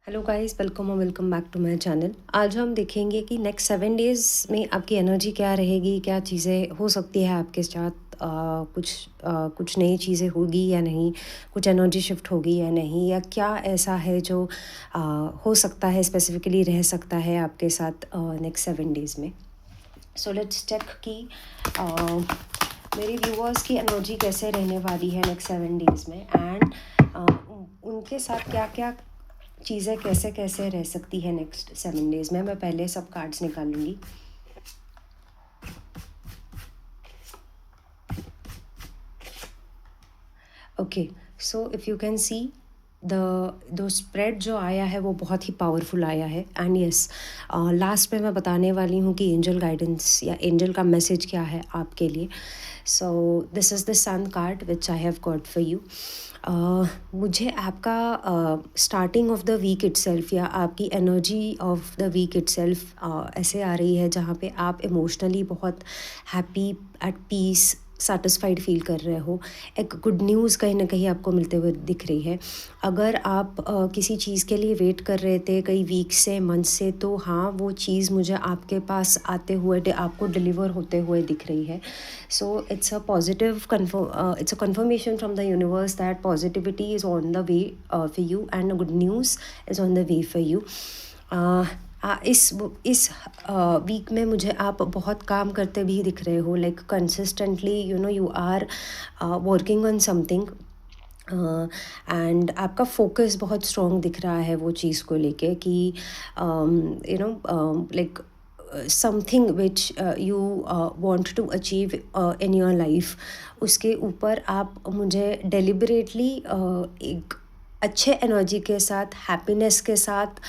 Hello guys, welcome और welcome back to my channel. आज हम देखेंगे कि नेक्स्ट 7 डेज़ में आपकी एनर्जी क्या रहेगी, क्या चीज़ें हो सकती है आपके साथ। कुछ नई चीज़ें होगी या नहीं, कुछ एनर्जी शिफ्ट होगी या नहीं, या क्या ऐसा है जो हो सकता है, स्पेसिफिकली रह सकता है आपके साथ नेक्स्ट 7 डेज़ में। सो लेट्स चेक कि uh, मेरे व्यूअर्स की एनर्जी कैसे रहने वाली है नेक्स्ट 7 डेज़ में, एंड उनके साथ क्या क्या चीज़ें कैसे कैसे रह सकती है नेक्स्ट 7 डेज़ में। मैं पहले सब कार्ड्स निकालूंगी। Okay, so if you can see दो स्प्रेड जो आया है वो बहुत ही पावरफुल आया है। एंड यस, लास्ट में मैं बताने वाली हूँ कि एंजल गाइडेंस या एंजल का मैसेज क्या है आपके लिए। So this is the sun card which I have got for you. मुझे आपका starting of the week itself या आपकी energy of the week itself ऐसे आ रही है जहाँ पे आप इमोशनली बहुत happy, at peace, satisfied feel कर रहे हो। एक गुड न्यूज़ कहीं ना कहीं आपको मिलते हुए दिख रही है। अगर आप किसी चीज़ के लिए वेट कर रहे थे कई वीक से, मंथ से, तो हाँ, वो चीज़ मुझे आपके पास आते हुए आपको डिलीवर होते हुए दिख रही है। So it's a confirmation from the universe that positivity is on the way for you, and good news is on the way for you. इस वीक में मुझे आप बहुत काम करते भी दिख रहे हो, like consistently you are working on something, and आपका फोकस बहुत स्ट्रॉन्ग दिख रहा है वो चीज़ को लेके कि like something which you want to achieve in your life, उसके ऊपर आप मुझे डेलिबरेटली एक अच्छे एनर्जी के साथ, हैप्पीनेस के साथ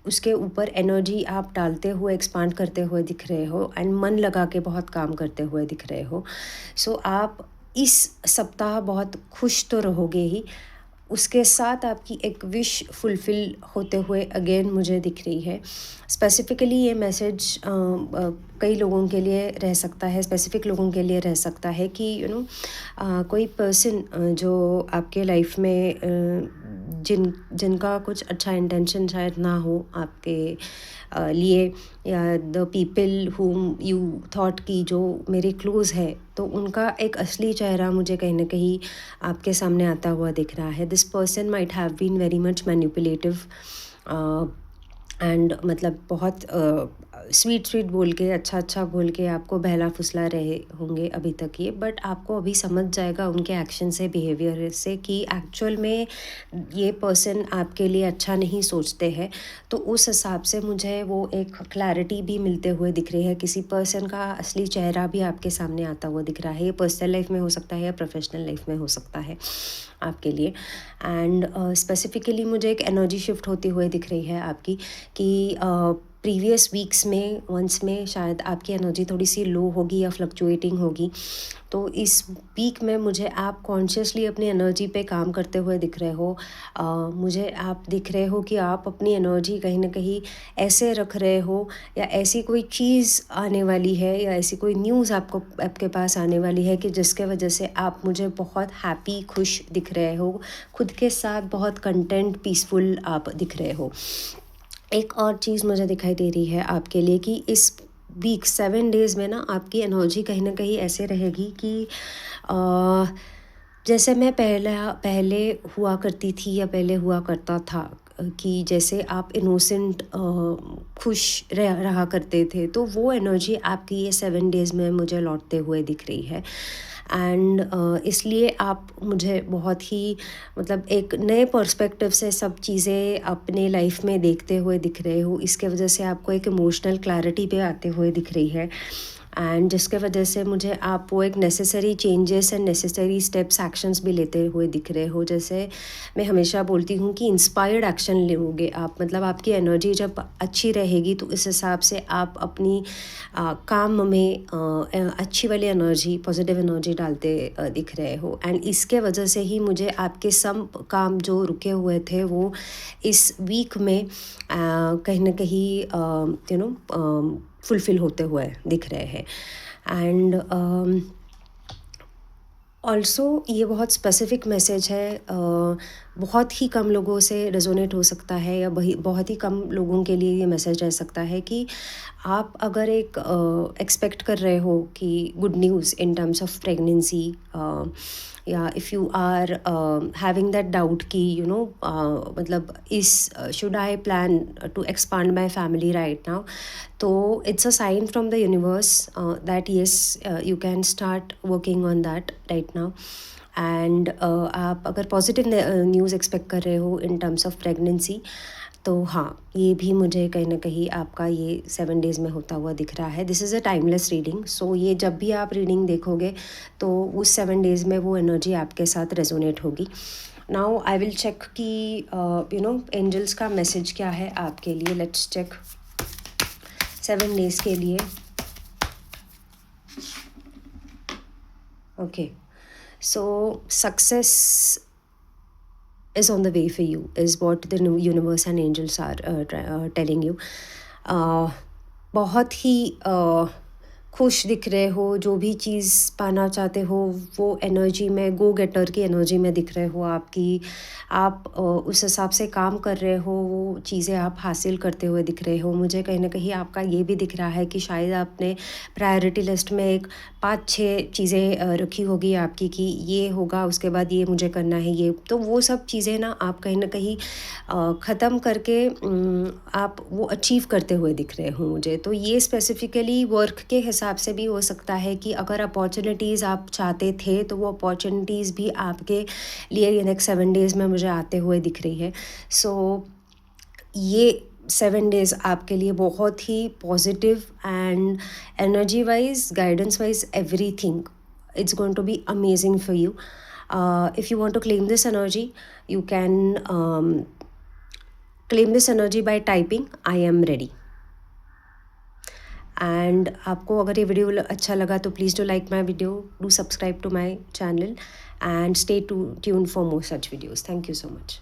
उसके ऊपर एनर्जी आप डालते हुए, एक्सपांड करते हुए दिख रहे हो, एंड मन लगा के बहुत काम करते हुए दिख रहे हो। सो आप इस सप्ताह बहुत खुश तो रहोगे ही, उसके साथ आपकी एक विश फुलफ़िल होते हुए अगेन मुझे दिख रही है। स्पेसिफ़िकली ये मैसेज कई लोगों के लिए रह सकता है, स्पेसिफ़िक लोगों के लिए रह सकता है कि कोई पर्सन जो आपके लाइफ में जिनका कुछ अच्छा इंटेंशन शायद ना हो आपके लिए, या the people whom you thought कि जो मेरे क्लोज़ है, तो उनका एक असली चेहरा मुझे कहीं ना कहीं आपके सामने आता हुआ दिख रहा है। This person might have been very much manipulative, and मतलब बहुत स्वीट बोल के, अच्छा बोल के आपको बहला फुसला रहे होंगे अभी तक ये, बट आपको अभी समझ जाएगा उनके एक्शन से, बिहेवियर से, कि एक्चुअल में ये पर्सन आपके लिए अच्छा नहीं सोचते हैं। तो उस हिसाब से मुझे वो एक क्लैरिटी भी मिलते हुए दिख रही है। किसी पर्सन का असली चेहरा भी आपके सामने आता हुआ दिख रहा है। ये पर्सनल लाइफ में हो सकता है या प्रोफेशनल लाइफ में हो सकता है आपके लिए। एंड स्पेसिफिकली मुझे एक एनर्जी शिफ्ट होती हुई दिख रही है आपकी, कि प्रीवियस वीक्स में, मंथ्स में शायद आपकी एनर्जी थोड़ी सी लो होगी या फ्लक्चुएटिंग होगी। तो इस वीक में मुझे आप कॉन्शियसली अपनी एनर्जी पे काम करते हुए दिख रहे हो। मुझे आप दिख रहे हो कि आप अपनी एनर्जी कहीं ना कहीं ऐसे रख रहे हो, या ऐसी कोई चीज़ आने वाली है, या ऐसी कोई न्यूज़ आपके पास आने वाली है कि जिसके वजह से आप मुझे बहुत हैप्पी, खुश दिख रहे हो, खुद के साथ बहुत कंटेंट, पीसफुल आप दिख रहे हो। एक और चीज़ मुझे दिखाई दे रही है आपके लिए कि इस वीक 7 डेज़ में ना आपकी एनर्जी कहीं ना कहीं ऐसे रहेगी कि जैसे मैं पहले हुआ करती थी या पहले हुआ करता था, कि जैसे आप इनोसेंट, खुश रहा करते थे, तो वो एनर्जी आपकी ये 7 डेज़ में मुझे लौटते हुए दिख रही है। एंड इसलिए आप मुझे बहुत ही, मतलब एक नए पर्सपेक्टिव से सब चीज़ें अपने लाइफ में देखते हुए दिख रहे हो। इसके वजह से आपको एक इमोशनल क्लैरिटी पे आते हुए दिख रही है, एंड जिसके वजह से मुझे आप वो एक necessary changes and necessary steps, actions भी लेते हुए दिख रहे हो। जैसे मैं हमेशा बोलती हूँ कि इंस्पायर्ड एक्शन लोगे आप, मतलब आपकी एनर्जी जब अच्छी रहेगी तो इस हिसाब से आप अपनी काम में अच्छी वाली एनर्जी, पॉजिटिव एनर्जी डालते दिख रहे हो। एंड इसके वजह से ही मुझे आपके सब काम जो रुके हुए थे वो इस वीक में कहीं ना कहीं फुलफ़िल होते हुए दिख रहे हैं। एंड ऑल्सो ये बहुत स्पेसिफिक मैसेज है बहुत ही कम लोगों से रेजोनेट हो सकता है, या बहुत ही कम लोगों के लिए ये मैसेज रह सकता है कि आप अगर एक एक्सपेक्ट कर रहे हो कि good news in terms of pregnancy, या if you are having that doubt कि मतलब इस should I plan to expand my family right now, तो it's a sign from the universe that yes you can start working on that right now. And आप अगर positive news expect कर रहे हो इन terms of pregnancy, तो हाँ, ये भी मुझे कहीं ना कहीं आपका ये 7 डेज़ में होता हुआ दिख रहा है। This is a timeless reading, so ये जब भी आप रीडिंग देखोगे तो उस 7 डेज़ में वो एनर्जी आपके साथ रेजोनेट होगी। नाउ आई विल चेक कि एंजल्स का मैसेज क्या है आपके लिए। लेट्स चेक 7 डेज़ के लिए। Okay, so success is on the way for you is what the universe and angels are telling you. बहुत ही खुश दिख रहे हो, जो भी चीज़ पाना चाहते हो वो एनर्जी में, गो गेटर की एनर्जी में दिख रहे हो आपकी। आप उस हिसाब से काम कर रहे हो, वो चीज़ें आप हासिल करते हुए दिख रहे हो। मुझे कहीं ना कहीं आपका ये भी दिख रहा है कि शायद आपने प्रायोरिटी लिस्ट में एक 5-6 चीज़ें रखी होगी आपकी कि ये होगा, उसके बाद ये मुझे करना है, ये तो वो सब चीज़ें ना आप कहीं ना कहीं ख़त्म करके आप वो अचीव करते हुए दिख रहे हो मुझे। तो ये स्पेसिफ़िकली वर्क के हिसाब से भी हो सकता है कि अगर अपॉर्चुनिटीज़ आप चाहते थे तो वो अपॉर्चुनिटीज़ भी आपके लिए ये नेक्स्ट 7 डेज़ में मुझे आते हुए दिख रही है। सो ये 7 डेज़ आपके लिए बहुत ही positive and energy wise, guidance wise, everything it's going to be amazing for you. If you want to claim this energy, you can claim this energy by typing I am ready. And आपको अगर ये video अच्छा लगा तो please do like my video, do subscribe to my channel and stay tune for more such videos. Thank you so much.